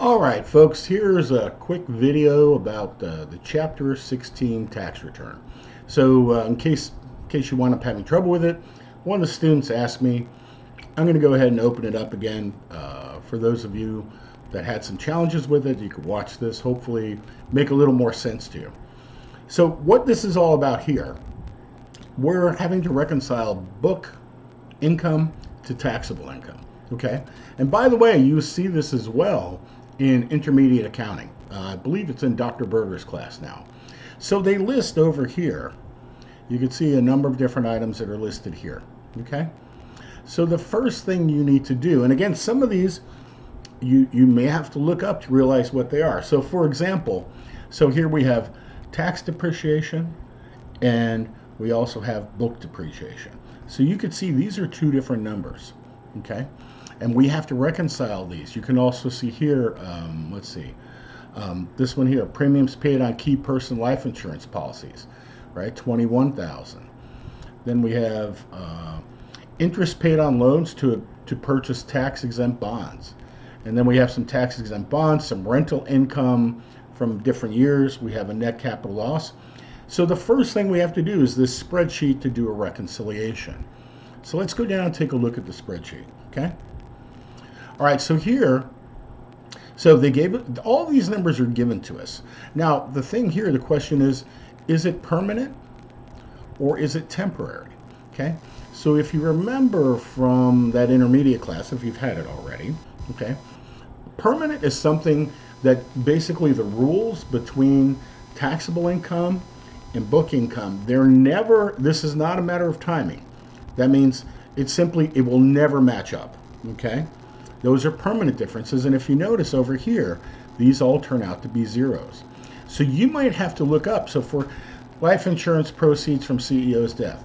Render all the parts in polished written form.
All right, folks, here's a quick video about the Chapter 16 tax return. So in case you wind up having trouble with it, one of the students asked me, I'm going to go ahead and open it up again. For those of you that had some challenges with it, you could watch this, hopefully make a little more sense to you. So what this is all about here, we're having to reconcile book income to taxable income, okay? And by the way, you see this as well in intermediate accounting. I believe it's in Dr. Berger's class now. So they list over here, you can see a number of different items that are listed here, okay? So the first thing you need to do, and again, some of these you may have to look up to realize what they are. So for example, so here we have tax depreciation and we also have book depreciation. So you can see these are two different numbers, okay? And we have to reconcile these. You can also see here, let's see, this one here, premiums paid on key person life insurance policies, right? 21,000. Then we have interest paid on loans to purchase tax-exempt bonds. And then we have some tax-exempt bonds, some rental income from different years. We have a net capital loss. So the first thing we have to do is this spreadsheet to do a reconciliation. So let's go down and take a look at the spreadsheet, okay? All right, so here, so they gave it, all these numbers are given to us. Now, the thing here, the question is it permanent or is it temporary, okay? So if you remember from that intermediate class, if you've had it already, okay, permanent is something that basically the rules between taxable income and book income, they're never, this is not a matter of timing. That means it will never match up, okay? Those are permanent differences, and if you notice over here, these all turn out to be zeros. So you might have to look up, so for life insurance proceeds from CEO's death,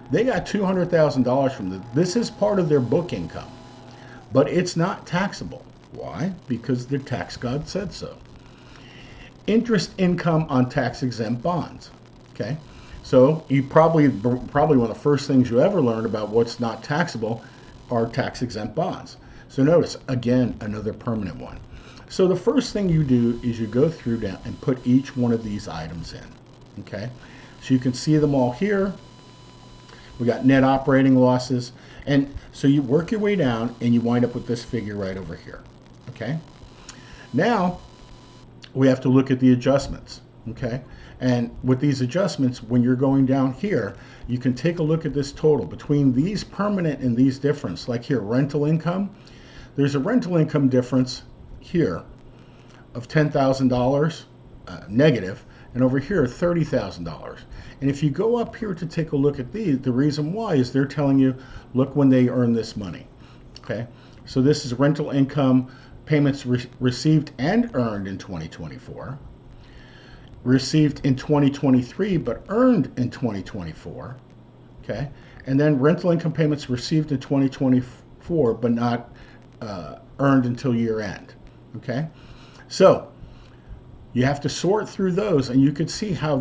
they got $200,000 from this. This is part of their book income, but it's not taxable. Why? Because the tax god said so. Interest income on tax-exempt bonds, okay? So you probably one of the first things you ever learn about what's not taxable are tax-exempt bonds. So notice, again, another permanent one. So the first thing you do is you go through down and put each one of these items in, okay? So you can see them all here. We got net operating losses. And so you work your way down and you wind up with this figure right over here, okay? Now, we have to look at the adjustments, okay? And with these adjustments, when you're going down here, you can take a look at this total between these permanent and these difference. Like here, rental income, there's a rental income difference here of $10,000 negative, and over here $30,000. And if you go up here to take a look at these, the reason why is they're telling you, look when they earn this money, okay? So this is rental income payments received and earned in 2024, received in 2023 but earned in 2024, okay? And then rental income payments received in 2024 but not earned until year end, okay? So you have to sort through those, and you can see how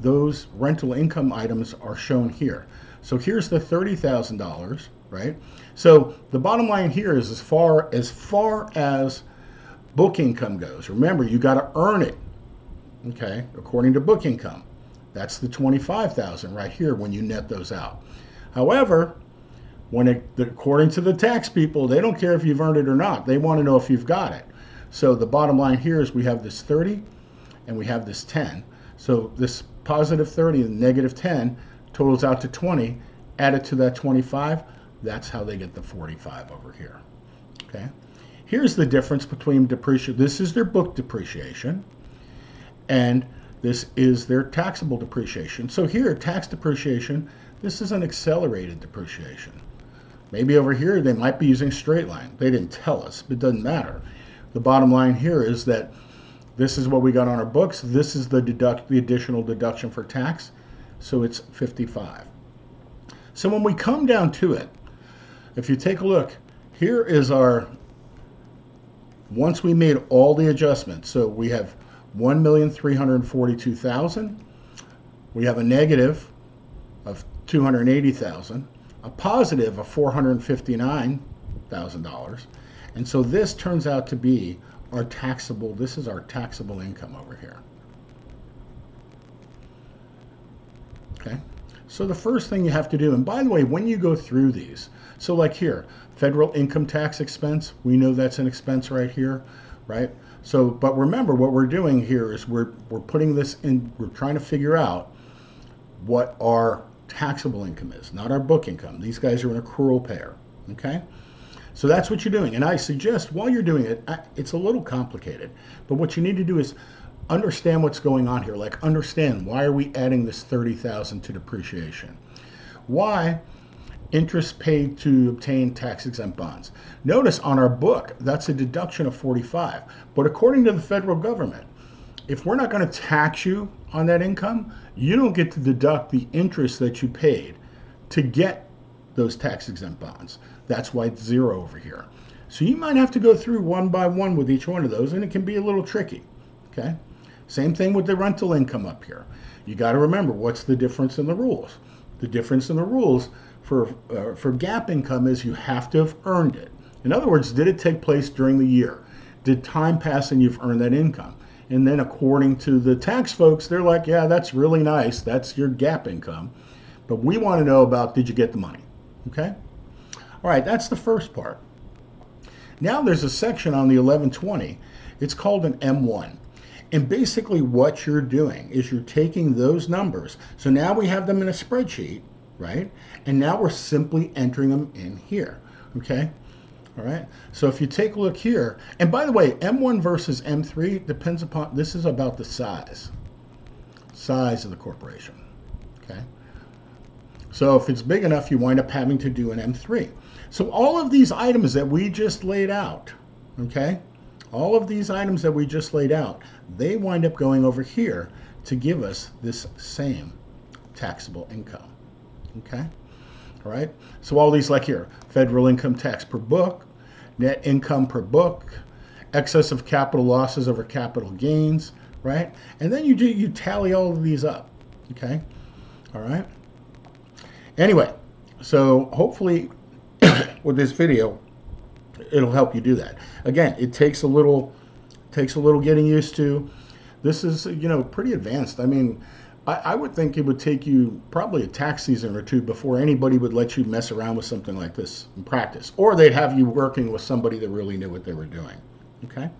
those rental income items are shown here. So here's the $30,000, right? So the bottom line here is as far as book income goes, remember, you got to earn it, okay, according to book income. That's the $25,000 right here when you net those out. However, according to the tax people, they don't care if you've earned it or not. They want to know if you've got it. So the bottom line here is we have this 30 and we have this 10. So this positive 30 and negative 10 totals out to 20. Added to that 25, that's how they get the 45 over here, okay? Here's the difference between depreciation. This is their book depreciation, and this is their taxable depreciation. So here, tax depreciation, this is an accelerated depreciation. Maybe over here, they might be using straight line. They didn't tell us, but it doesn't matter. The bottom line here is that this is what we got on our books. This is the additional deduction for tax, so it's 55. So when we come down to it, if you take a look, here is our, once we made all the adjustments, so we have 1,342,000, we have a negative of 280,000, a positive of $459,000, And so this turns out to be our taxable, this is our taxable income over here. Okay, so the first thing you have to do, and by the way, when you go through these, so like here, federal income tax expense, we know that's an expense right here, right? So, but remember what we're doing here is we're putting this in, we're trying to figure out what our taxable income is, not our book income. These guys are an accrual payer, okay? So that's what you're doing. And I suggest while you're doing it, it's a little complicated, but what you need to do is understand what's going on here. Like understand, why are we adding this $30,000 to depreciation? Why interest paid to obtain tax-exempt bonds? Notice on our book, that's a deduction of 45. But according to the federal government, if we're not going to tax you on that income, you don't get to deduct the interest that you paid to get those tax-exempt bonds. That's why it's 0 over here. So you might have to go through one by one with each one of those, and it can be a little tricky, okay? Same thing with the rental income up here. You got to remember, what's the difference in the rules? The difference in the rules for GAAP income is you have to have earned it. In other words, did it take place during the year? Did time pass and you've earned that income? And then according to the tax folks, they're like, yeah, that's really nice. That's your GAAP income. But we want to know about, did you get the money? Okay? All right, that's the first part. Now there's a section on the 1120. It's called an M1. And basically what you're doing is you're taking those numbers. So now we have them in a spreadsheet, right? And now we're simply entering them in here, okay? All right, so if you take a look here, and by the way, M1 versus M3 depends upon, this is about the size of the corporation, okay? So if it's big enough, you wind up having to do an M3. So all of these items that we just laid out, okay? All of these items that we just laid out, they wind up going over here to give us this same taxable income, okay? All right, so all these like here, federal income tax per book, net income per book, excess of capital losses over capital gains, right? And then you tally all of these up, okay? All right. Anyway, so hopefully with this video, it'll help you do that. Again, it takes a little getting used to. This is, you know, pretty advanced. I mean, I would think it would take you probably a tax season or two before anybody would let you mess around with something like this in practice, or they'd have you working with somebody that really knew what they were doing. Okay.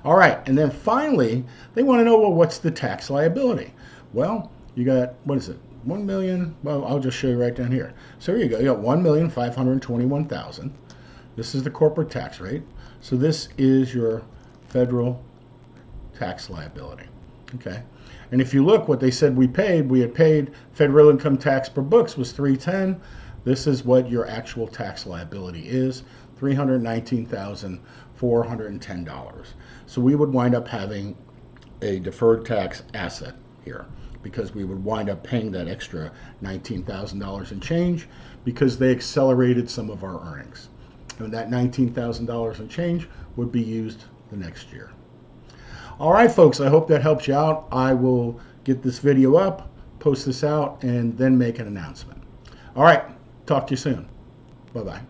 All right, and then finally, they want to know, well, what's the tax liability? Well, you got, what is it? 1 million. Well, I'll just show you right down here. So here you go. You got 1,521,000. This is the corporate tax rate. So this is your federal tax liability. Okay. And if you look what they said we had paid federal income tax per books was $310. This is what your actual tax liability is, $319,410. So we would wind up having a deferred tax asset here because we would wind up paying that extra $19,000 and change because they accelerated some of our earnings. And that $19,000 and change would be used the next year. All right, folks, I hope that helps you out. I will get this video up, post this out, and then make an announcement. All right, talk to you soon. Bye-bye.